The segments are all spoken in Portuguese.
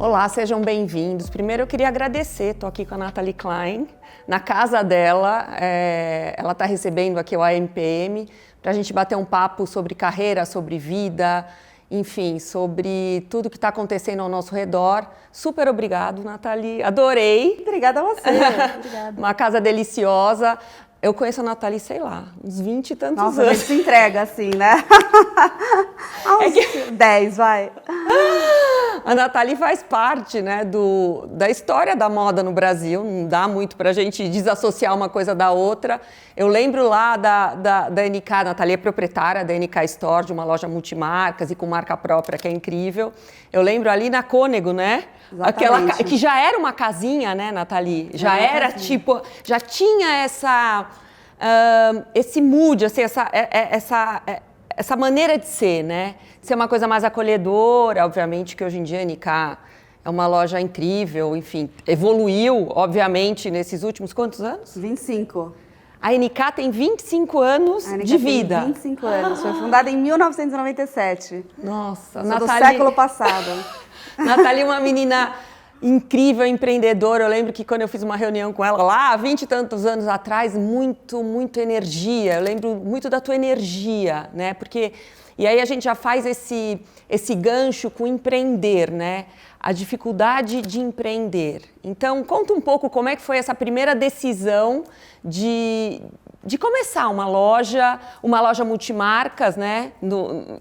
Olá, sejam bem-vindos. Primeiro eu queria agradecer, estou aqui com a Nathalie Klein, na casa dela, ela está recebendo aqui o AMPM, para a gente bater um papo sobre carreira, sobre vida, enfim, sobre tudo que está acontecendo ao nosso redor. Super obrigado, Nathalie, adorei. Obrigada a você. Obrigada. Uma casa deliciosa. Eu conheço a Nathalie, sei lá, uns 20 e tantos Nossa, anos. a gente se entrega assim, né? Uns 10, vai. A Nathalie faz parte, né, da história da moda no Brasil, não dá muito para a gente desassociar uma coisa da outra. Eu lembro lá da NK, a Nathalie é proprietária da NK Store, de uma loja multimarcas e com marca própria, que é incrível. Eu lembro ali na Cônego, né? Aquela que já era uma casinha, né, Nathalie? Já era tipo, já tinha esse mood, assim, essa maneira de ser, né? Ser uma coisa mais acolhedora, obviamente que hoje em dia a NK é uma loja incrível, enfim, evoluiu, obviamente, nesses últimos quantos anos? 25. A NK tem 25 anos de vida. Tem 25 anos, foi fundada em 1997. Nossa, do século passado. Nathalie é uma menina incrível, empreendedora. Eu lembro que quando eu fiz uma reunião com ela lá, há 20 e tantos anos atrás, muito energia. Eu lembro muito da tua energia, né? Porque... E aí a gente já faz esse gancho com empreender, né? A dificuldade de empreender. Então, conta um pouco como é que foi essa primeira decisão de começar uma loja multimarcas, né?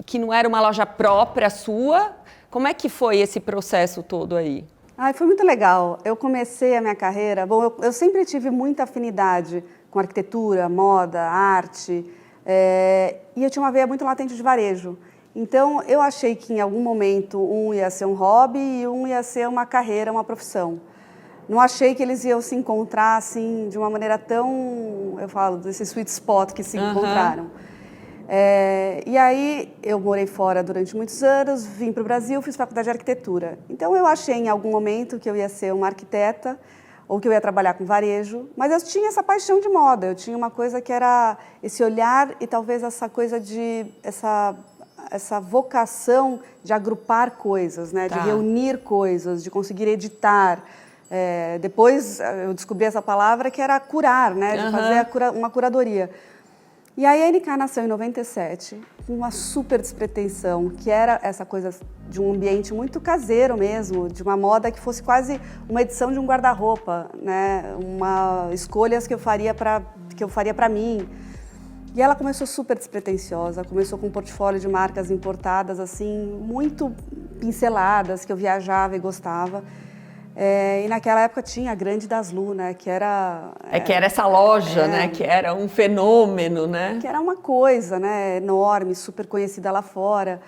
Que não era uma loja própria sua. Como é que foi esse processo todo aí? Foi muito legal. Eu comecei a minha carreira... Bom, eu sempre tive muita afinidade com arquitetura, moda, arte... e eu tinha uma veia muito latente de varejo. Então, eu achei que em algum momento um ia ser um hobby e um ia ser uma carreira, uma profissão. Não achei que eles iam se encontrar assim, de uma maneira tão... Eu falo desse sweet spot que se encontraram. E aí, eu morei fora durante muitos anos, vim para o Brasil, fiz faculdade de arquitetura. Então, eu achei em algum momento que eu ia ser uma arquiteta ou que eu ia trabalhar com varejo, mas eu tinha essa paixão de moda, eu tinha uma coisa que era esse olhar e talvez essa coisa de... essa vocação de agrupar coisas, né? De reunir coisas, de conseguir editar. Depois eu descobri essa palavra que era curar, né? De fazer uma curadoria. E aí a NK nasceu em 97, com uma super despretensão, que era essa coisa de um ambiente muito caseiro mesmo, de uma moda que fosse quase uma edição de um guarda-roupa, né? Escolhas que eu faria para mim. E ela começou super despretensiosa, começou com um portfólio de marcas importadas, assim, muito pinceladas, que eu viajava e gostava. E naquela época tinha a Grande das Lu, né? Que era... que era essa loja, né? Que era um fenômeno, né? Que era uma coisa, né? Enorme, super conhecida lá fora.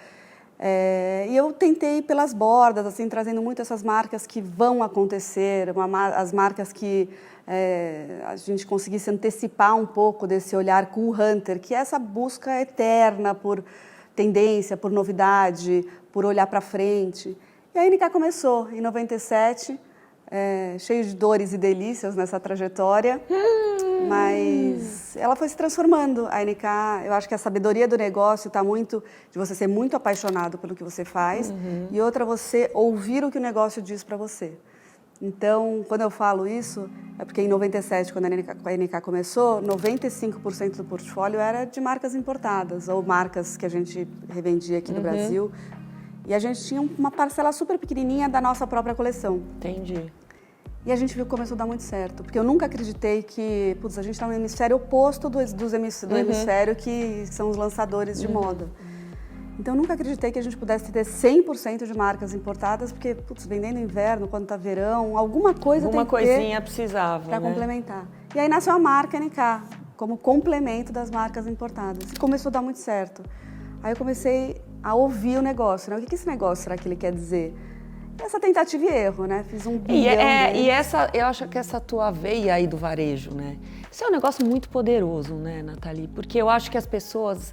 E eu tentei ir pelas bordas, assim, trazendo muito essas marcas que vão acontecer, as marcas que a gente conseguisse antecipar um pouco desse olhar cool hunter, que é essa busca eterna por tendência, por novidade, por olhar para frente. E a NK começou em 97, cheio de dores e delícias nessa trajetória, mas ela foi se transformando. A NK, eu acho que a sabedoria do negócio está muito de você ser muito apaixonado pelo que você faz e outra você ouvir o que o negócio diz para você. Então, quando eu falo isso, é porque em 97, quando a NK começou, 95% do portfólio era de marcas importadas ou marcas que a gente revendia aqui no Brasil. E a gente tinha uma parcela super pequenininha da nossa própria coleção. Entendi. E a gente viu que começou a dar muito certo. Porque eu nunca acreditei que... a gente está no hemisfério oposto do hemisfério que são os lançadores de moda. Então, eu nunca acreditei que a gente pudesse ter 100% de marcas importadas, porque, vendendo inverno, quando está verão, alguma coisa tem que ter... Alguma coisinha precisava, para complementar. E aí nasceu a marca NK, como complemento das marcas importadas. E começou a dar muito certo. Aí eu comecei a ouvir o negócio, né? O que esse negócio será que ele quer dizer? Essa tentativa e erro, né? Fiz um bilhão. Eu acho que essa tua veia aí do varejo, né? Isso é um negócio muito poderoso, né, Nathalie? Porque eu acho que as pessoas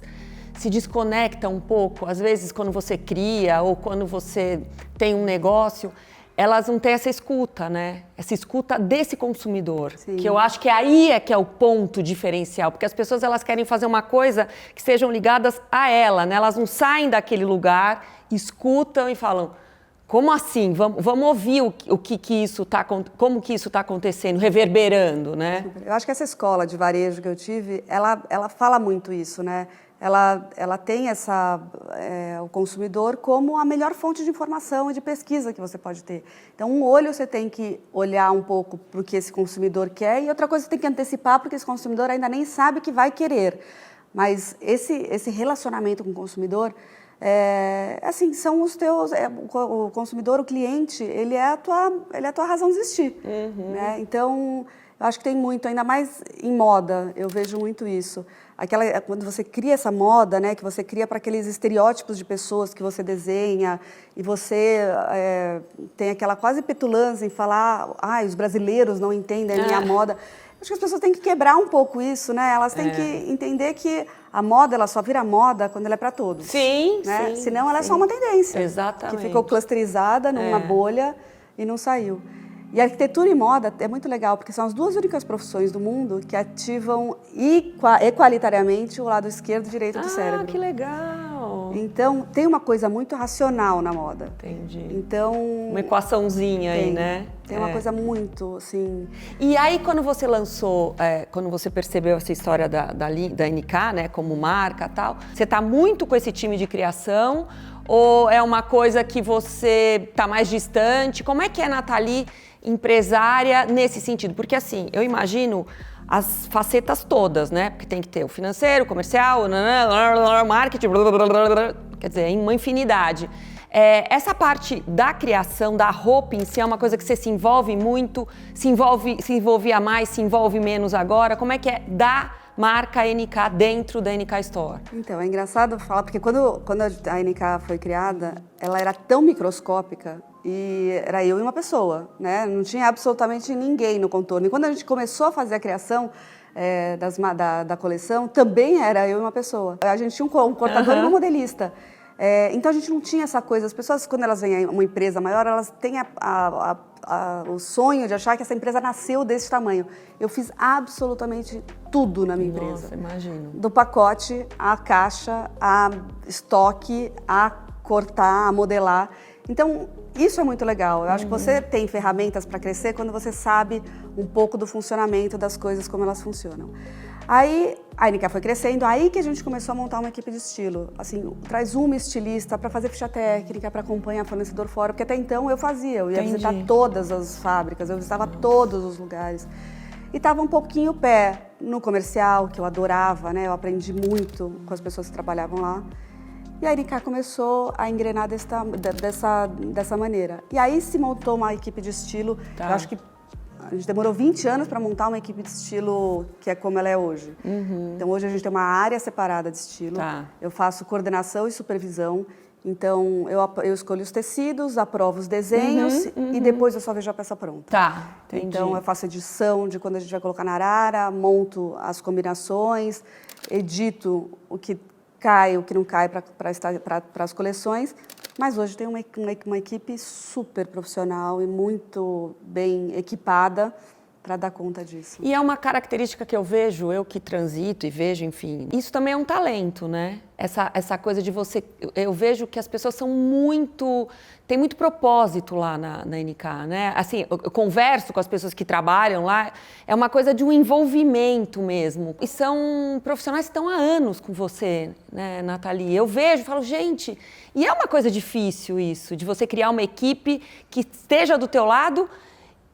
se desconectam um pouco, às vezes quando você cria ou quando você tem um negócio, elas não têm essa escuta, né? Essa escuta desse consumidor. Sim. Que eu acho que aí é que é o ponto diferencial, porque as pessoas elas querem fazer uma coisa que sejam ligadas a ela, né? Elas não saem daquele lugar, escutam e falam, Como assim? Vamos ouvir como que isso está acontecendo, reverberando, né? Eu acho que essa escola de varejo que eu tive, ela fala muito isso, né? Ela tem o consumidor como a melhor fonte de informação e de pesquisa que você pode ter. Então, um olho você tem que olhar um pouco para o que esse consumidor quer e outra coisa você tem que antecipar porque esse consumidor ainda nem sabe o que vai querer. Mas esse relacionamento com o consumidor, assim, são os teus... o consumidor, o cliente, ele é a tua razão de existir. Né? Então, eu acho que tem muito, ainda mais em moda, eu vejo muito isso. Quando você cria essa moda, né, que você cria para aqueles estereótipos de pessoas que você desenha e você tem aquela quase petulância em falar, os brasileiros não entendem a minha moda. Acho que as pessoas têm que quebrar um pouco isso, né? Elas têm que entender que a moda, ela só vira moda quando ela é para todos. Sim, né? sim. Senão ela é só uma tendência. Exatamente. Que ficou clusterizada numa bolha e não saiu. E a arquitetura e moda é muito legal, porque são as duas únicas profissões do mundo que ativam equalitariamente o lado esquerdo e direito do cérebro. Ah, que legal! Então, tem uma coisa muito racional na moda. Entendi. Então... Uma equaçãozinha aí, né? Tem uma coisa muito, assim... E aí, quando você lançou, quando você percebeu essa história da NK, né, como marca e tal, você está muito com esse time de criação ou é uma coisa que você está mais distante? Como é que é, Nathalie, empresária nesse sentido? Porque assim, eu imagino as facetas todas, né? Porque tem que ter o financeiro, o comercial, o marketing, quer dizer, uma infinidade. Essa parte da criação, da roupa em si, é uma coisa que você se envolve muito, se envolvia mais, se envolve menos agora? Como é que é da marca NK dentro da NK Store? Então, é engraçado falar, porque quando a NK foi criada, ela era tão microscópica e era eu e uma pessoa, né? Não tinha absolutamente ninguém no contorno. E quando a gente começou a fazer a criação da coleção, também era eu e uma pessoa. A gente tinha um cortador e uma modelista. Então, a gente não tinha essa coisa. As pessoas, quando elas vêm a uma empresa maior, elas têm o sonho de achar que essa empresa nasceu desse tamanho. Eu fiz absolutamente tudo na minha empresa. Nossa, imagino. Do pacote, à caixa, a estoque, a cortar, a modelar. Então, isso é muito legal. Eu acho que você tem ferramentas para crescer quando você sabe um pouco do funcionamento das coisas, como elas funcionam. Aí, a NK foi crescendo, aí que a gente começou a montar uma equipe de estilo. Assim, traz uma estilista para fazer ficha técnica, para acompanhar fornecedor fora, porque até então eu ia visitar todas as fábricas, eu visitava todos os lugares. E estava um pouquinho o pé no comercial, que eu adorava, né? Eu aprendi muito com as pessoas que trabalhavam lá. E a NK começou a engrenar dessa maneira. E aí se montou uma equipe de estilo, eu acho que a gente demorou 20 anos para montar uma equipe de estilo que é como ela é hoje. Então, hoje a gente tem uma área separada de estilo. Eu faço coordenação e supervisão. Então, eu escolho os tecidos, aprovo os desenhos e depois eu só vejo a peça pronta. Entendi. Então, eu faço edição de quando a gente vai colocar na arara, monto as combinações, edito o que cai, o que não cai para as coleções. Mas hoje tem uma equipe super profissional e muito bem equipada para dar conta disso. E é uma característica que eu vejo, eu que transito e vejo, enfim, isso também é um talento, né? Essa coisa de você... Eu vejo que as pessoas tem muito propósito lá na NK, né? Assim, eu converso com as pessoas que trabalham lá, é uma coisa de um envolvimento mesmo. E são profissionais que estão há anos com você, né, Nathalie? Eu vejo, falo, gente... E é uma coisa difícil isso, de você criar uma equipe que esteja do teu lado,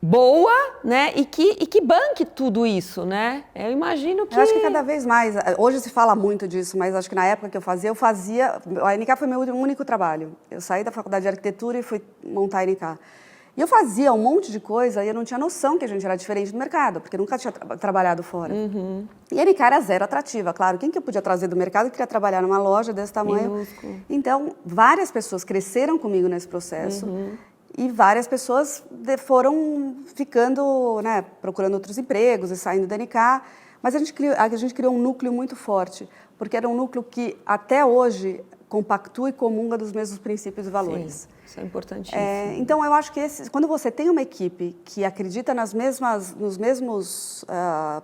boa, né? E que banque tudo isso, né? Eu imagino que... Eu acho que cada vez mais... Hoje se fala muito disso, mas acho que na época que eu fazia... A NK foi meu único trabalho. Eu saí da faculdade de arquitetura e fui montar a NK. E eu fazia um monte de coisa e eu não tinha noção que a gente era diferente do mercado, porque eu nunca tinha trabalhado fora. E a NK era zero atrativa, claro. Quem que eu podia trazer do mercado que queria trabalhar numa loja desse tamanho? Minúsculo. Então, várias pessoas cresceram comigo nesse processo. E várias pessoas foram ficando, né, procurando outros empregos e saindo da NK. Mas a gente criou um núcleo muito forte, porque era um núcleo que até hoje compactua e comunga dos mesmos princípios e valores. Sim, isso é importantíssimo. Então, eu acho que quando você tem uma equipe que acredita nos mesmos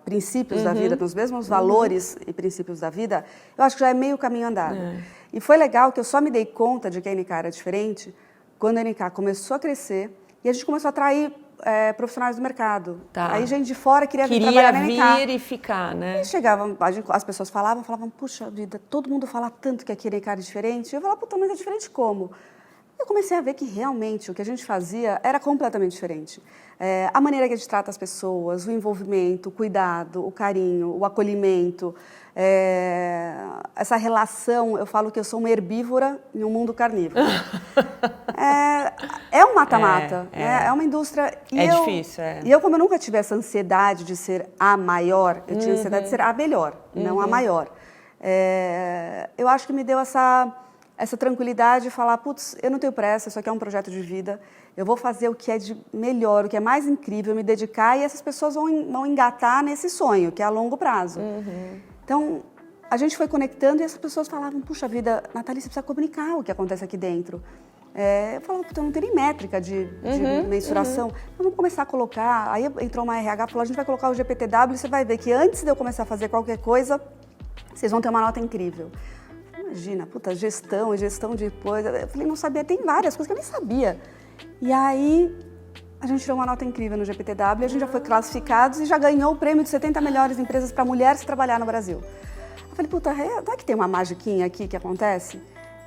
princípios da vida, nos mesmos valores e princípios da vida, eu acho que já é meio caminho andado. E foi legal que eu só me dei conta de que a NK era diferente quando a NK começou a crescer e a gente começou a atrair profissionais do mercado. Tá. Aí gente de fora queria vir trabalhar na NK. Queria vir e ficar, né? E chegava, as pessoas falavam, puxa vida, todo mundo fala tanto que aqui a NK é diferente. Eu falava, puta, mas é diferente como? Eu comecei a ver que realmente o que a gente fazia era completamente diferente. A maneira que a gente trata as pessoas, o envolvimento, o cuidado, o carinho, o acolhimento, essa relação, eu falo que eu sou uma herbívora em um mundo carnívoro. É um mata-mata, é uma indústria... Difícil, E eu, como eu nunca tive essa ansiedade de ser a maior, eu tinha ansiedade de ser a melhor, não a maior. Eu acho que me deu essa tranquilidade de falar, putz, eu não tenho pressa, isso aqui é um projeto de vida, eu vou fazer o que é de melhor, o que é mais incrível, me dedicar e essas pessoas vão engatar nesse sonho, que é a longo prazo. Então, a gente foi conectando e essas pessoas falavam, puxa vida, Nathalie, você precisa comunicar o que acontece aqui dentro. Eu falava, puta, eu não tenho nem métrica de mensuração. Então, vamos começar a colocar, aí entrou uma RH e falou, a gente vai colocar o GPTW e você vai ver que antes de eu começar a fazer qualquer coisa, vocês vão ter uma nota incrível. Imagina, puta, gestão de coisa. Eu falei, não sabia, tem várias coisas que eu nem sabia. E aí, a gente tirou uma nota incrível no GPTW, a gente já foi classificados e já ganhou o prêmio de 70 melhores empresas para mulheres trabalhar no Brasil. Eu falei, puta, não é que tem uma magiquinha aqui que acontece?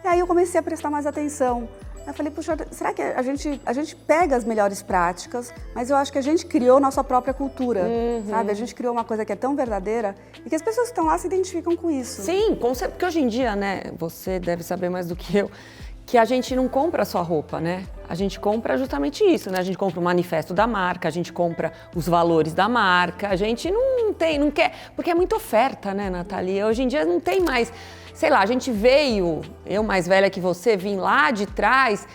E aí eu comecei a prestar mais atenção. Eu falei, puxa, será que a gente pega as melhores práticas, mas eu acho que a gente criou nossa própria cultura, sabe? A gente criou uma coisa que é tão verdadeira e que as pessoas que estão lá se identificam com isso. Sim, porque hoje em dia, né, você deve saber mais do que eu, que a gente não compra só roupa, né? A gente compra justamente isso, né? A gente compra o manifesto da marca, a gente compra os valores da marca, a gente não quer, porque é muita oferta, né, Nathalie? Hoje em dia não tem mais, sei lá, a gente veio, eu mais velha que você, vim lá de trás,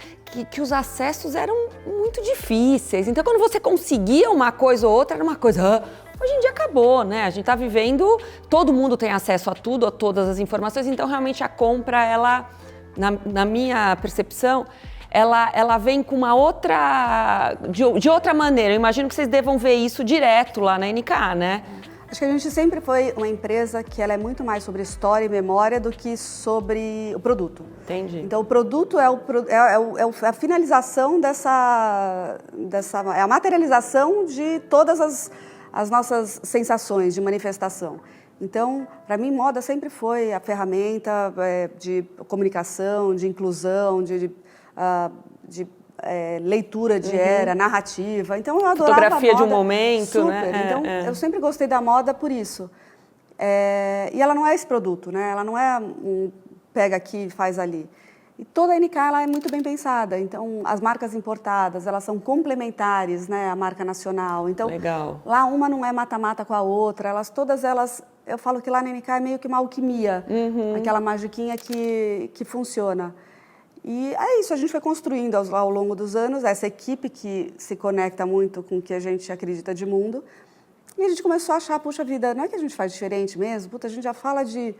que os acessos eram muito difíceis. Então, quando você conseguia uma coisa ou outra, era uma coisa... Hoje em dia acabou, né? A gente está vivendo, todo mundo tem acesso a tudo, a todas as informações, então realmente a compra, ela... Na minha percepção, ela vem com uma outra... De outra maneira. Eu imagino que vocês devam ver isso direto lá na NK, né? Acho que a gente sempre foi uma empresa que ela é muito mais sobre história e memória do que sobre o produto. Entendi. Então, o produto é a finalização é a materialização de todas as nossas sensações de manifestação. Então, para mim, moda sempre foi a ferramenta de comunicação, de inclusão, de leitura de era, narrativa. Então, eu adorava fotografia a moda, de um momento, super. né? Então, eu sempre gostei da moda por isso. E ela não é esse produto, né? Ela não é pega aqui e faz ali. E toda a NK ela é muito bem pensada. Então, as marcas importadas, elas são complementares, né, à marca nacional. Então, legal. Lá uma não é mata-mata com a outra. Todas elas, eu falo que lá na NK é meio que uma alquimia. Aquela magiquinha que funciona. E é isso, a gente foi construindo ao longo dos anos essa equipe que se conecta muito com o que a gente acredita de mundo. E a gente começou a achar, puxa vida, não é que a gente faz diferente mesmo? Puta, a gente já fala de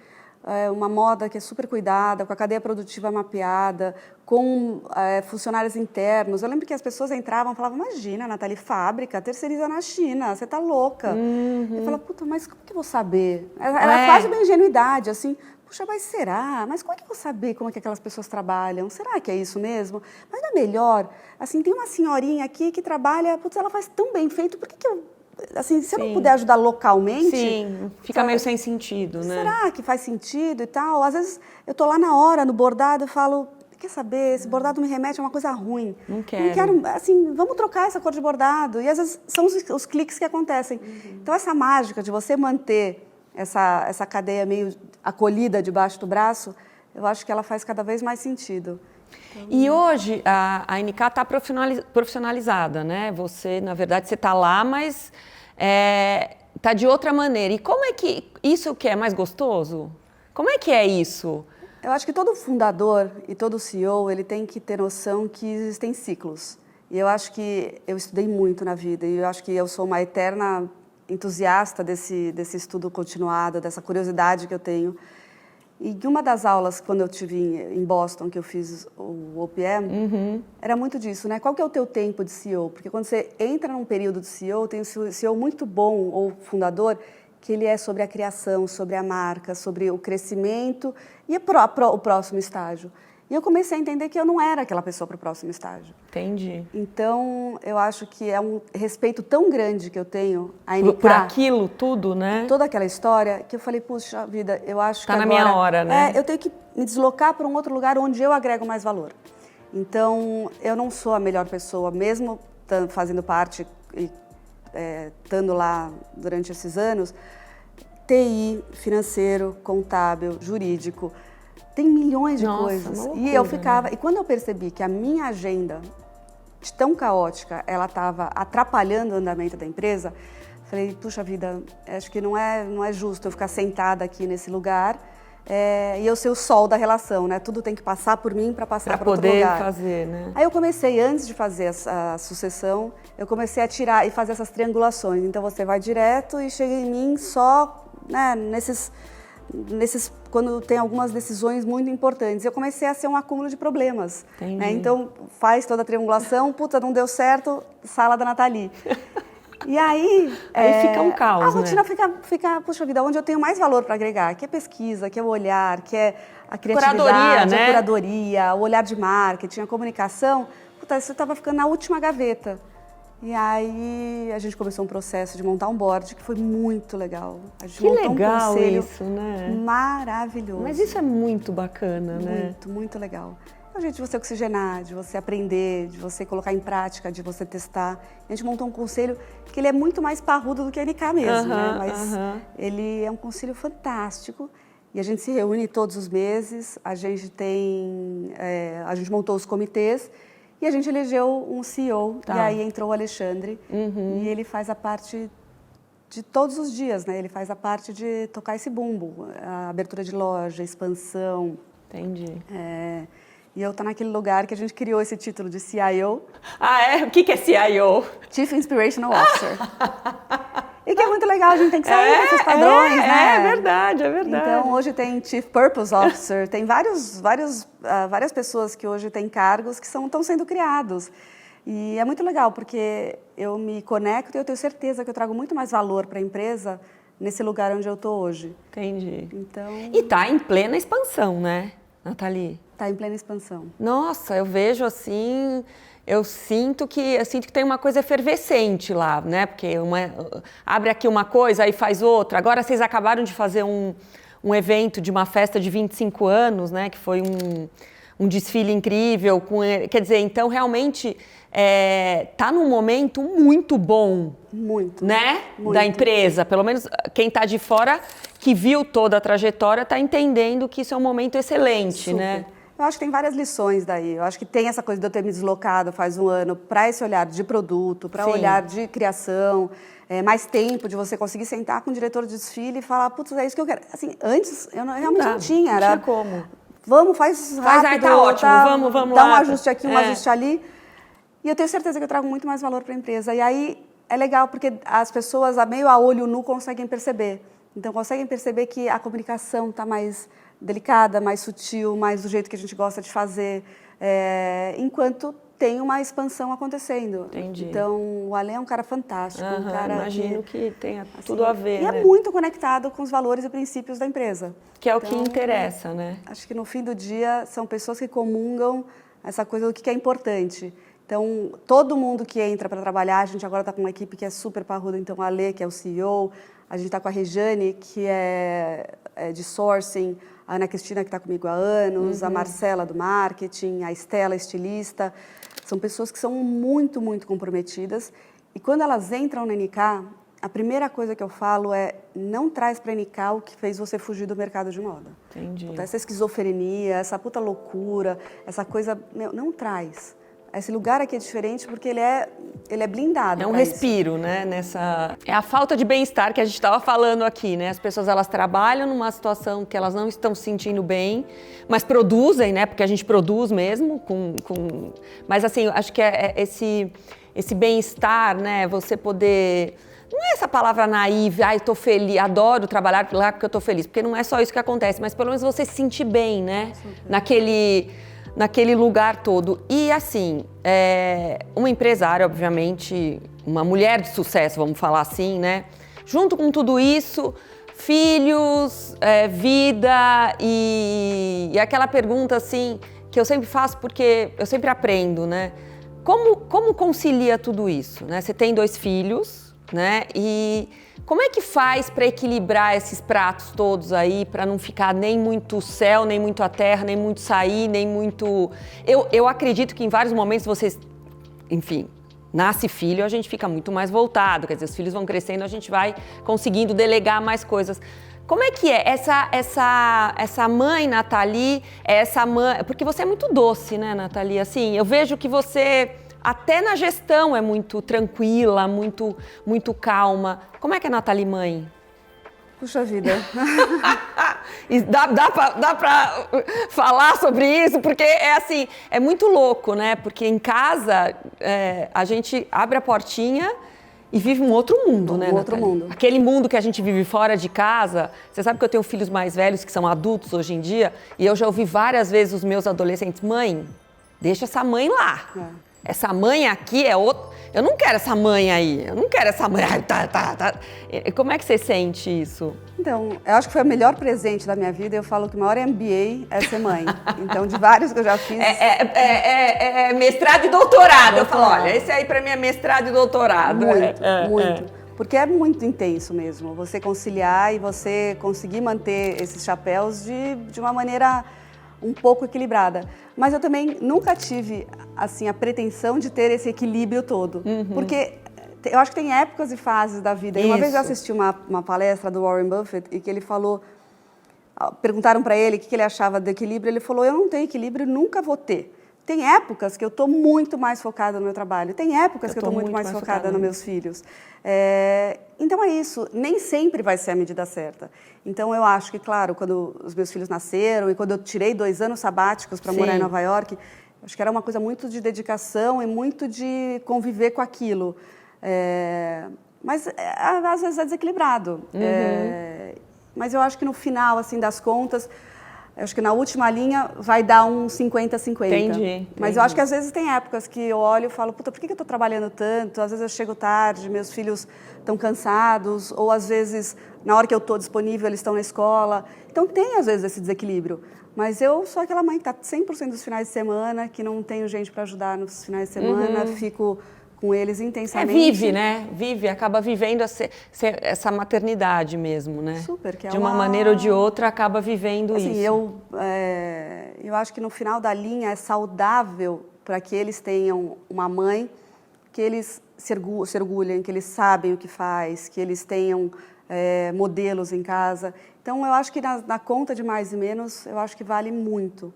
uma moda que é super cuidada, com a cadeia produtiva mapeada, com funcionários internos. Eu lembro que as pessoas entravam e falavam, imagina, Nathalie, fábrica, terceiriza na China, você tá louca. Eu falava, puta, mas como que eu vou saber? Era quase uma ingenuidade, assim, puxa, mas será? Mas como é que eu vou saber como é que aquelas pessoas trabalham? Será que é isso mesmo? Mas não é melhor? Assim, tem uma senhorinha aqui que trabalha, putz, ela faz tão bem feito, por que eu... Assim, se eu não puder ajudar localmente... Sim, fica meio sem sentido, né? Será que faz sentido e tal? Às vezes, eu estou lá na hora, no bordado, eu falo, quer saber, esse bordado me remete a uma coisa ruim. Não quero. Não quero, assim, vamos trocar essa cor de bordado. E às vezes são os cliques que acontecem. Então, essa mágica de você manter essa cadeia meio acolhida debaixo do braço, eu acho que ela faz cada vez mais sentido. E hoje a NK está profissionalizada, né? Você, na verdade, você está lá, mas está de outra maneira. E como é que isso que é mais gostoso? Como é que é isso? Eu acho que todo fundador e todo CEO ele tem que ter noção que existem ciclos. E eu acho que eu estudei muito na vida e eu acho que eu sou uma eterna entusiasta desse estudo continuado, dessa curiosidade que eu tenho. E em uma das aulas, quando eu estive em Boston, que eu fiz o OPM, era muito disso, né? Qual que é o teu tempo de CEO? Porque quando você entra num período de CEO, tem um CEO muito bom, ou fundador, que ele é sobre a criação, sobre a marca, sobre o crescimento e o próximo estágio. E E eu comecei a entender que eu não era aquela pessoa para o próximo estágio. Entendi. Então, eu acho que é um respeito tão grande que eu tenho a NK, Por aquilo tudo, né? toda aquela história, que eu falei, puxa vida, eu acho Tá que na agora... minha hora, né? eu tenho que me deslocar para um outro lugar onde eu agrego mais valor. Então, eu não sou a melhor pessoa, mesmo fazendo parte e estando lá durante esses anos, TI, financeiro, contábil, jurídico, tem milhões de coisas. Uma loucura, E eu ficava, né? e quando eu percebi que a minha agenda, de tão caótica, ela estava atrapalhando o andamento da empresa, falei, puxa vida, acho que não é justo eu ficar sentada aqui nesse lugar e eu ser o sol da relação, né? Tudo tem que passar por mim para passar para outro lugar. Para poder fazer, né? Aí eu comecei, antes de fazer a sucessão, eu comecei a tirar e fazer essas triangulações. Então você vai direto e chega em mim só, né, nesses quando tem algumas decisões muito importantes. Eu comecei a ser um acúmulo de problemas. Né? Então faz toda a triangulação, puta, não deu certo, sala da Nathalie. E aí fica um caos, a rotina né? fica, puxa vida, onde eu tenho mais valor para agregar, que é pesquisa, que é o olhar, que é a criatividade, Curadoria, né? A curadoria, o olhar de marketing, a comunicação, puta, isso estava ficando na última gaveta. E aí a gente começou um processo de montar um board que foi muito legal. A gente montou um conselho isso, né? maravilhoso. Mas isso é muito bacana, né? Muito, muito legal. É o jeito de você oxigenar, de você aprender, de você colocar em prática, de você testar. A gente montou um conselho que ele é muito mais parrudo do que a NK mesmo, né? Mas ele é um conselho fantástico. E a gente se reúne todos os meses, a gente montou os comitês e a gente elegeu um CEO. Tá. E aí entrou o Alexandre e ele faz a parte de todos os dias, né? Ele faz a parte de tocar esse bumbo, a abertura de loja, expansão. Entendi. E eu tô naquele lugar que a gente criou esse título de CIO. Ah, é? O que é CIO? Chief Inspirational Officer. E que é muito legal, a gente tem que sair desses padrões, né? É verdade, é verdade. Então, hoje tem Chief Purpose Officer, tem várias pessoas que hoje têm cargos que estão sendo criados. E é muito legal, porque eu me conecto e eu tenho certeza que eu trago muito mais valor para a empresa nesse lugar onde eu estou hoje. Entendi. Então... E tá em plena expansão, né, Nathalie? Está em plena expansão. Nossa, eu vejo assim, eu sinto que tem uma coisa efervescente lá, né? Porque abre aqui uma coisa, aí faz outra. Agora vocês acabaram de fazer um evento de uma festa de 25 anos, né? Que foi um desfile incrível. Quer dizer, então realmente tá num momento muito bom. Muito. Né? Muito. Da empresa. Pelo menos quem está de fora, que viu toda a trajetória, está entendendo que isso é um momento excelente, Super. né? Eu acho que tem várias lições daí. Eu acho que tem essa coisa de eu ter me deslocado faz um ano para esse olhar de produto, para olhar de criação, mais tempo de você conseguir sentar com o diretor de desfile e falar, putz, é isso que eu quero. Assim, antes eu realmente não tinha. Não tinha como. Vamos, faz rápido. Aí tá ótimo, vamos dá lá. Um ajuste aqui, um ajuste ali. E eu tenho certeza que eu trago muito mais valor para a empresa. E aí é legal porque as pessoas, meio a olho nu, conseguem perceber. Então, conseguem perceber que a comunicação está mais delicada, mais sutil, mais do jeito que a gente gosta de fazer, enquanto tem uma expansão acontecendo. Entendi. Então, o Ale é um cara fantástico, um cara imagino que tenha tudo a ver, e né? é muito conectado com os valores e princípios da empresa. Que é o que interessa, né? Acho que no fim do dia são pessoas que comungam essa coisa do que é importante. Então, todo mundo que entra para trabalhar, a gente agora está com uma equipe que é super parruda, então a Ale, que é o CEO, a gente está com a Rejane, que é de sourcing, a Ana Cristina, que está comigo há anos, a Marcela do marketing, a Estela, estilista. São pessoas que são muito, muito comprometidas. E quando elas entram na NK, a primeira coisa que eu falo é não traz para a NK o que fez você fugir do mercado de moda. Entendi. Essa esquizofrenia, essa puta loucura, essa coisa... não traz. Esse lugar aqui é diferente porque ele é blindado. É um respiro, né? É a falta de bem-estar que a gente estava falando aqui, né? As pessoas, elas trabalham numa situação que elas não estão se sentindo bem, mas produzem, né? Porque a gente produz mesmo. Mas, assim, acho que esse bem-estar, né? Você poder... Não é essa palavra naive, estou feliz, adoro trabalhar lá porque eu estou feliz. Porque não é só isso que acontece, mas pelo menos você se sentir bem, né? Naquele lugar todo. E assim, uma empresária, obviamente, uma mulher de sucesso, vamos falar assim, né? Junto com tudo isso, filhos, vida e aquela pergunta assim, que eu sempre faço porque eu sempre aprendo, né? Como concilia tudo isso, né? Você tem 2 filhos, né? E como é que faz para equilibrar esses pratos todos aí, para não ficar nem muito céu, nem muito a terra, nem muito sair, nem muito... Eu acredito que em vários momentos vocês, enfim, nasce filho, a gente fica muito mais voltado, quer dizer, os filhos vão crescendo, a gente vai conseguindo delegar mais coisas. Como é que é essa mãe, Nathalie, essa mãe... Porque você é muito doce, né, Nathalie? Assim, eu vejo que você, até na gestão, é muito tranquila, muito calma. Como é que é a Nathalie mãe? Puxa vida. E dá pra falar sobre isso? Porque é assim, é muito louco, né? Porque em casa, a gente abre a portinha... E vive um outro mundo, né, outro Nathalie? mundo. Aquele mundo que a gente vive fora de casa. Você sabe que eu tenho filhos mais velhos que são adultos hoje em dia, e eu já ouvi várias vezes os meus adolescentes: mãe, deixa essa mãe lá. Essa mãe aqui é outra. Eu não quero essa mãe aí. Eu não quero essa mãe. Tá. Como é que você sente isso? Então, eu acho que foi o melhor presente da minha vida. Eu falo que o maior MBA é ser mãe. Então, de vários que eu já fiz... É mestrado e doutorado. Eu falo, olha, esse aí pra mim é mestrado e doutorado. Muito. Porque é muito intenso mesmo. Você conciliar e você conseguir manter esses chapéus de uma maneira um pouco equilibrada. Mas eu também nunca tive, assim, a pretensão de ter esse equilíbrio todo. Porque... eu acho que tem épocas e fases da vida. E uma vez eu assisti uma palestra do Warren Buffett e que ele falou... Perguntaram para ele o que ele achava do equilíbrio. Ele falou, eu não tenho equilíbrio, nunca vou ter. Tem épocas que eu estou muito mais focada no meu trabalho. Tem épocas que eu estou muito mais focada nos meus filhos. Então é isso. Nem sempre vai ser a medida certa. Então eu acho que, claro, quando os meus filhos nasceram e quando eu tirei 2 anos sabáticos para morar em Nova York, acho que era uma coisa muito de dedicação e muito de conviver com aquilo. Mas às vezes é desequilibrado. Mas eu acho que no final, assim, das contas, acho que na última linha vai dar um 50-50. Entendi. Mas eu acho que às vezes tem épocas que eu olho e falo, puta, por que eu estou trabalhando tanto? Às vezes eu chego tarde, meus filhos estão cansados, ou às vezes, na hora que eu estou disponível, eles estão na escola. Então tem, às vezes, esse desequilíbrio. Mas eu sou aquela mãe que está 100% dos finais de semana, que não tenho gente para ajudar nos finais de semana, fico com eles intensamente. Vive, né? Acaba vivendo essa maternidade mesmo, né? Super, que é de uma maneira ou de outra, acaba vivendo assim, isso. Eu acho que no final da linha é saudável para que eles tenham uma mãe que eles se orgulhem, que eles sabem o que faz, que eles tenham modelos em casa. Então, eu acho que na conta de mais e menos, eu acho que vale muito.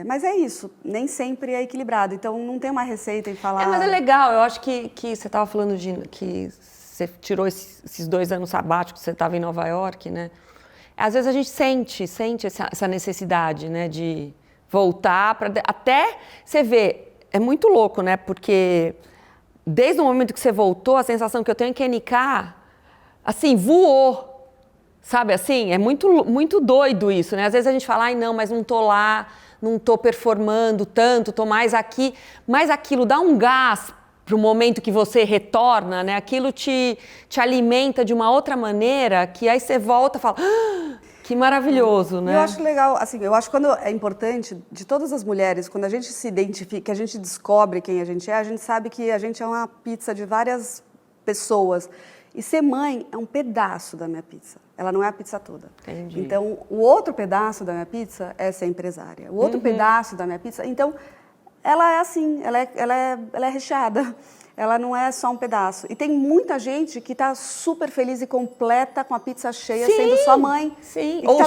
Mas é isso, nem sempre é equilibrado, então não tem uma receita em falar... Mas é legal, eu acho que você estava falando que você tirou esses 2 anos sabáticos, você estava em Nova York, né? Às vezes a gente sente essa necessidade, né, de voltar, até você vê, é muito louco, né, porque desde o momento que você voltou, a sensação que eu tenho é que a NK, assim, voou, sabe assim? É muito doido isso, né? Às vezes a gente fala, ai não, mas não tô lá, não estou performando tanto, estou mais aqui, mas aquilo dá um gás para o momento que você retorna, né? Aquilo te alimenta de uma outra maneira, que aí você volta e fala, que maravilhoso, né? Eu acho legal, assim, eu acho que quando é importante, de todas as mulheres, quando a gente se identifica, que a gente descobre quem a gente sabe que a gente é uma pizza de várias pessoas. E ser mãe é um pedaço da minha pizza. Ela não é a pizza toda. Entendi. Então, o outro pedaço da minha pizza é ser empresária. O outro pedaço da minha pizza... Então, ela é assim, ela é recheada. Ela não é só um pedaço. E tem muita gente que está super feliz e completa com a pizza cheia, sendo só mãe. Sim, ou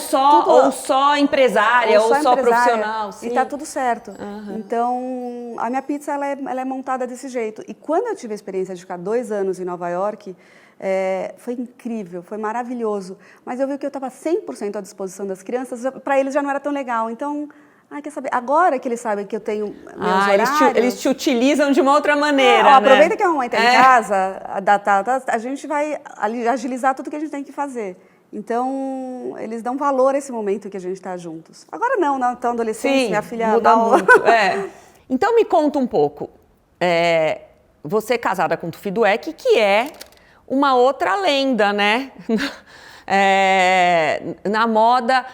só empresária, ou só profissional. Sim. E está tudo certo. Então, a minha pizza ela é montada desse jeito. E quando eu tive a experiência de ficar 2 anos em Nova York... foi incrível, foi maravilhoso, mas eu vi que eu estava 100% à disposição das crianças, para eles já não era tão legal, então, quer saber, agora que eles sabem que eu tenho meus horários... Eles te utilizam de uma outra maneira, né? Aproveita que a mamãe está em casa, a gente vai agilizar tudo que a gente tem que fazer. Então, eles dão valor a esse momento que a gente está juntos. Agora não estão adolescentes, minha filha... muda muito. Então, me conta um pouco, você é casada com o Tufi Dweck, que é uma outra lenda, né? Na moda.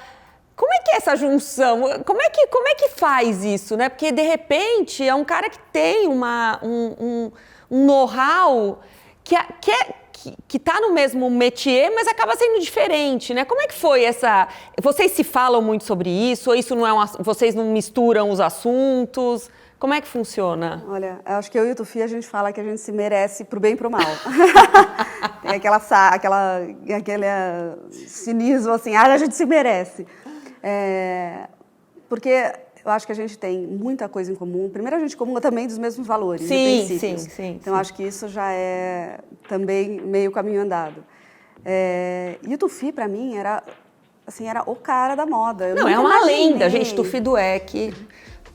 como é que é essa junção? Como é que faz isso, né? Porque, de repente, é um cara que tem um know-how que tá no mesmo métier, mas acaba sendo diferente, né? Como é que foi essa... Vocês se falam muito sobre isso? Ou isso não é vocês não misturam os assuntos? Como é que funciona? Olha, eu acho que eu e o Tufi, a gente fala que a gente se merece pro bem e pro mal. Tem aquele cinismo assim, a gente se merece. Porque eu acho que a gente tem muita coisa em comum. Primeiro, a gente comunga também dos mesmos valores e princípios. Sim. Então, acho que isso já é também meio caminho andado. E o Tufi, para mim, era o cara da moda. Não, é uma lenda, gente. Tufi Dueck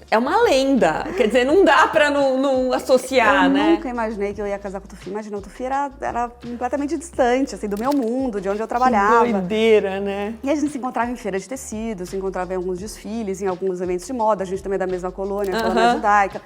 é uma lenda. Quer dizer, não dá para não associar, né? Eu nunca imaginei que eu ia casar com o Tufi. Imagina, o Tufi era completamente distante, assim, do meu mundo, de onde eu trabalhava. Que doideira, né? E a gente se encontrava em feira de tecido, se encontrava em alguns desfiles, em alguns eventos de moda. A gente também é da mesma colônia, a colônia judaica.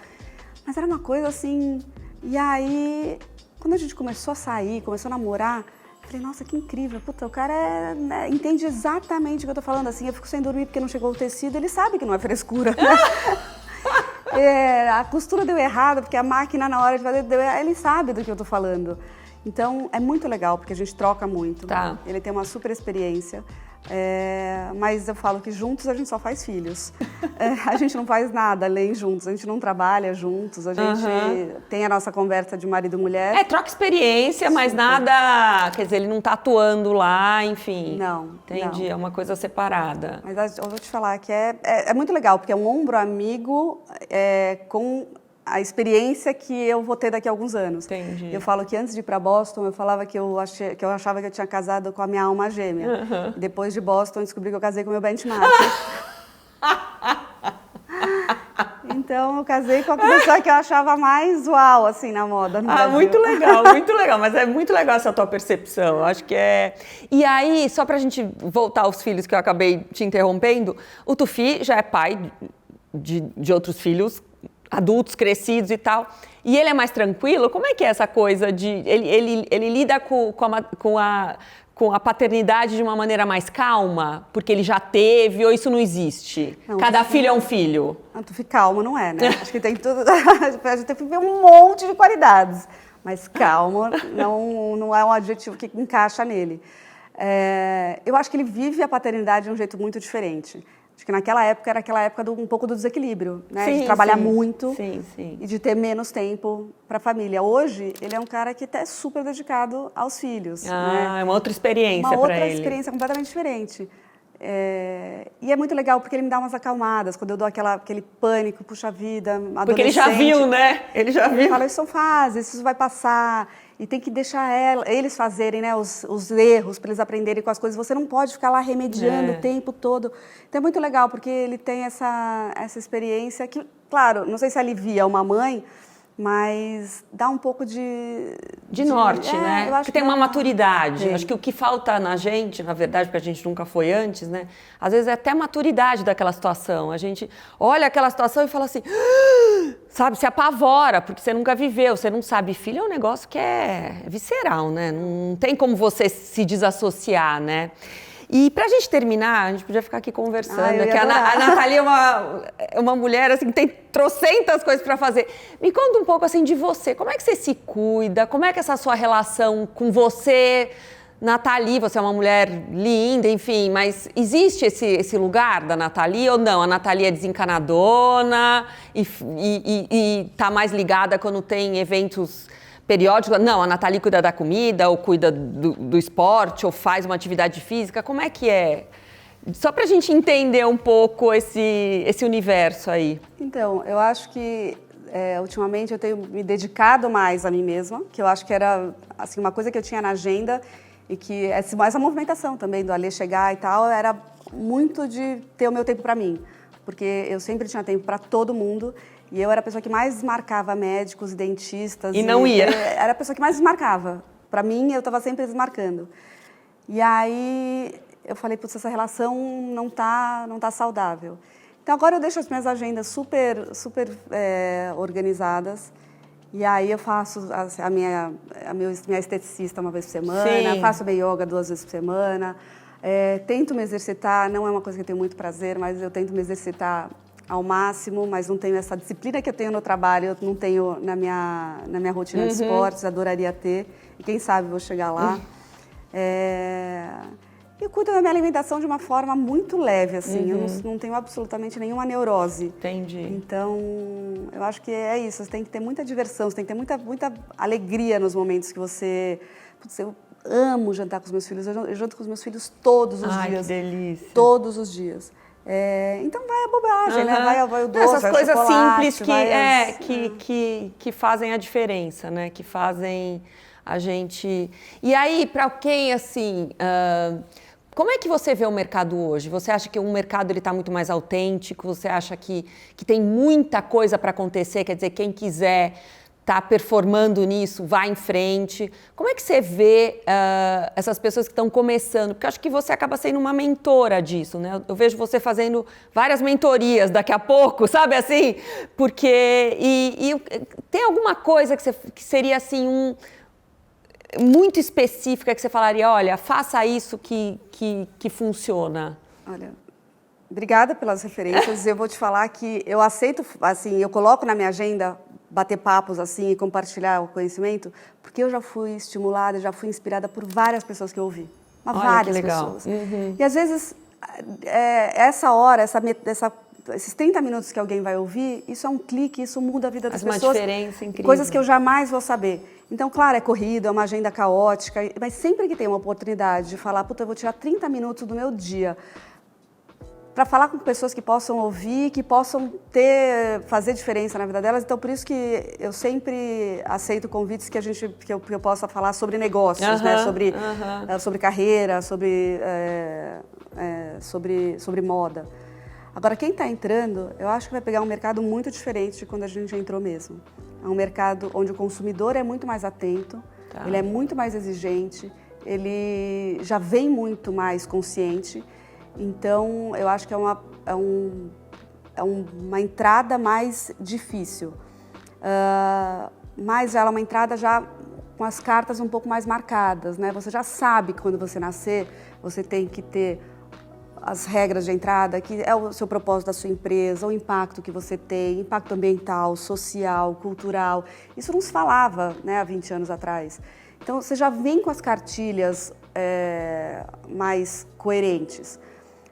Mas era uma coisa assim... E aí, quando a gente começou a sair, começou a namorar, eu falei, nossa, que incrível. Puta, o cara entende exatamente o que eu tô falando. Assim, eu fico sem dormir porque não chegou o tecido. Ele sabe que não é frescura, né? A costura deu errado, porque a máquina na hora de fazer deu errado. Ele sabe do que eu tô falando. Então, é muito legal, porque a gente troca muito. Tá. Ele tem uma super experiência. Mas eu falo que juntos a gente só faz filhos. A gente não faz nada além juntos, a gente não trabalha juntos, a gente tem a nossa conversa de marido e mulher. Troca experiência, mas nada... Quer dizer, ele não tá atuando lá, enfim. Não. Entendi, é uma coisa separada. Mas eu vou te falar que é muito legal, porque é um ombro amigo com a experiência que eu vou ter daqui a alguns anos. Entendi. Eu falo que antes de ir para Boston, eu falava que eu achava que eu tinha casado com a minha alma gêmea. Depois de Boston, eu descobri que eu casei com o meu benchmark. Então, eu casei com a pessoa que eu achava mais uau, assim, na moda no Brasil. Muito legal. Mas é muito legal essa tua percepção. Eu acho que é... E aí, só pra gente voltar aos filhos que eu acabei te interrompendo, o Tufi já é pai de outros filhos, adultos, crescidos e tal. E ele é mais tranquilo? Como é que é essa coisa de... Ele lida com a paternidade de uma maneira mais calma? Porque ele já teve, ou isso não existe? Não, Cada filho é um filho? Tu fica calma, não é, né? Acho que tem tudo... A gente tem que ver um monte de qualidades. Mas calma não é um adjetivo que encaixa nele. Eu acho que ele vive a paternidade de um jeito muito diferente. Acho que naquela época era aquela época um pouco do desequilíbrio, né? De trabalhar muito e de ter menos tempo para a família. Hoje, ele é um cara que é super dedicado aos filhos. Né? É uma outra experiência para ele. Uma outra experiência completamente diferente. E é muito legal porque ele me dá umas acalmadas, quando eu dou aquele pânico, puxa vida, adolescente. Porque ele já viu, né? Ele fala, isso são fases, isso vai passar. E tem que deixar eles fazerem, né, os erros, para eles aprenderem com as coisas. Você não pode ficar lá remediando o tempo todo. Então é muito legal, porque ele tem essa experiência que, claro, não sei se alivia uma mãe, mas dá um pouco de norte, né? Eu acho que tem uma maturidade. Acho que o que falta na gente, na verdade, porque a gente nunca foi antes, né? Às vezes é até maturidade daquela situação. A gente olha aquela situação e fala assim, sabe, se apavora, porque você nunca viveu, você não sabe. Filho é um negócio que é visceral, né? Não tem como você se desassociar, né? E pra gente terminar, a gente podia ficar aqui conversando, que a Nathalie é uma mulher assim, que tem trocentas coisas para fazer. Me conta um pouco assim de você, como é que você se cuida, como é que é essa sua relação com você, Nathalie, você é uma mulher linda, enfim, mas existe esse lugar da Nathalie ou não? A Nathalie é desencanadona e tá mais ligada quando tem eventos periódicos? Não, a Nathalie cuida da comida, ou cuida do esporte, ou faz uma atividade física. Como é que é? Só pra gente entender um pouco esse universo aí. Então, eu acho que ultimamente eu tenho me dedicado mais a mim mesma, que eu acho que era assim, uma coisa que eu tinha na agenda e que essa movimentação também do Alê chegar e tal, era muito de ter o meu tempo para mim, porque eu sempre tinha tempo para todo mundo e eu era a pessoa que mais desmarcava médicos e dentistas. E não ia. Era a pessoa que mais desmarcava. Para mim, eu estava sempre desmarcando. E aí eu falei, putz, essa relação não tá saudável. Então agora eu deixo as minhas agendas super organizadas. E aí eu faço a minha esteticista uma vez por semana, faço meu yoga 2 vezes por semana, Tento me exercitar, não é uma coisa que eu tenho muito prazer, mas eu tento me exercitar ao máximo, mas não tenho essa disciplina que eu tenho no trabalho, eu não tenho na minha rotina de esportes, adoraria ter, e quem sabe vou chegar lá. Eu cuido da minha alimentação de uma forma muito leve, assim, eu não tenho absolutamente nenhuma neurose. Entendi. Então, eu acho que é isso, você tem que ter muita diversão, você tem que ter muita alegria nos momentos que você... Putz, eu amo jantar com os meus filhos, eu janto com os meus filhos todos os dias. Ai, que delícia. Todos os dias. Então vai a bobagem, né? Vai o doce, essas vai coisas o chocolate, simples que fazem a diferença, né? Que fazem a gente... E aí, para quem, assim... como é que você vê o mercado hoje? Você acha que o mercado está muito mais autêntico? Você acha que tem muita coisa para acontecer? Quer dizer, quem quiser tá performando nisso, vai em frente. Como é que você vê essas pessoas que estão começando? Porque eu acho que você acaba sendo uma mentora disso, né? Eu vejo você fazendo várias mentorias daqui a pouco, sabe assim? Porque... E tem alguma coisa que seria assim muito específica que você falaria, olha, faça isso que funciona? Olha, obrigada pelas referências. Eu vou te falar que eu aceito, assim, eu coloco na minha agenda bater papos assim e compartilhar o conhecimento, porque eu já fui estimulada, já fui inspirada por várias pessoas que eu ouvi. Várias pessoas. E às vezes, essa hora, esses 30 minutos que alguém vai ouvir, isso é um clique, isso muda a vida das pessoas. Faz uma diferença incrível. Coisas que eu jamais vou saber. Então, claro, é corrido, é uma agenda caótica, mas sempre que tem uma oportunidade de falar, puta, eu vou tirar 30 minutos do meu dia para falar com pessoas que possam ouvir, que possam fazer diferença na vida delas. Então, por isso que eu sempre aceito convites que eu possa falar sobre negócios, né? Sobre carreira, sobre moda. Agora, quem está entrando, eu acho que vai pegar um mercado muito diferente de quando a gente entrou mesmo. É um mercado onde o consumidor é muito mais atento, ele é muito mais exigente, ele já vem muito mais consciente. Então, eu acho que é uma entrada mais difícil. Mas ela é uma entrada já com as cartas um pouco mais marcadas, né? Você já sabe que quando você nascer, você tem que ter as regras de entrada, que é o seu propósito da sua empresa, o impacto que você tem, impacto ambiental, social, cultural. Isso não se falava, né, há 20 anos atrás. Então, você já vem com as cartilhas mais coerentes.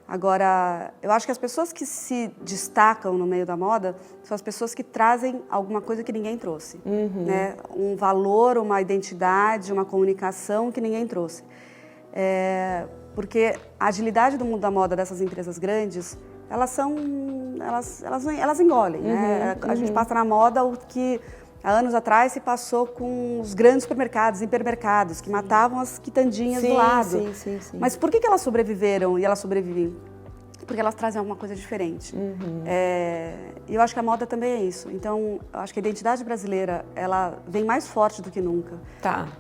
Agora, eu acho que as pessoas que se destacam no meio da moda são as pessoas que trazem alguma coisa que ninguém trouxe, né? Um valor, uma identidade, uma comunicação que ninguém trouxe. Porque a agilidade do mundo da moda dessas empresas grandes, elas engolem, né? A gente passa na moda o que há anos atrás se passou com os grandes supermercados, hipermercados, que matavam as quitandinhas do lado. Sim. Mas por que elas sobreviveram e elas sobrevivem? Porque elas trazem alguma coisa diferente. E eu acho que a moda também é isso. Então, eu acho que a identidade brasileira, ela vem mais forte do que nunca.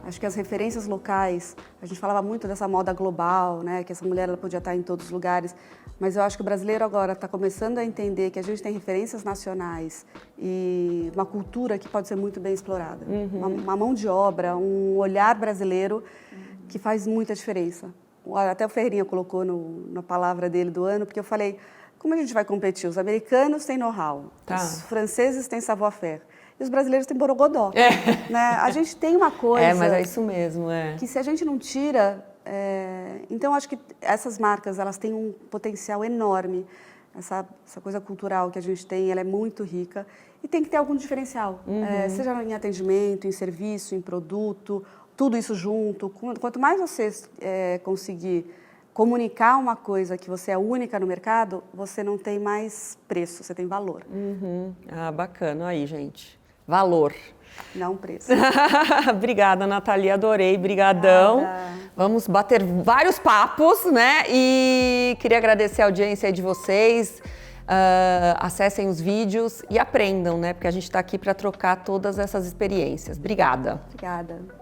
Acho que as referências locais, a gente falava muito dessa moda global, né? Que essa mulher ela podia estar em todos os lugares. Mas eu acho que o brasileiro agora está começando a entender que a gente tem referências nacionais e uma cultura que pode ser muito bem explorada. Uma mão de obra, um olhar brasileiro que faz muita diferença. Até o Ferreirinha colocou na palavra dele do ano, porque eu falei, como a gente vai competir? Os americanos têm know-how, os franceses têm savoir-faire e os brasileiros têm borogodó. Né? A gente tem uma coisa... mas é isso mesmo, que se a gente não tira... Então, acho que essas marcas, elas têm um potencial enorme. Essa coisa cultural que a gente tem, ela é muito rica e tem que ter algum diferencial. Seja em atendimento, em serviço, em produto, tudo isso junto. Quanto mais você conseguir comunicar uma coisa que você é única no mercado, você não tem mais preço, você tem valor. Bacana. Aí, gente. Valor. Não preço. Obrigada, Nathalie. Adorei. Brigadão. Vamos bater vários papos, né? E queria agradecer a audiência aí de vocês. Acessem os vídeos e aprendam, né? Porque a gente está aqui para trocar todas essas experiências. Obrigada. Obrigada.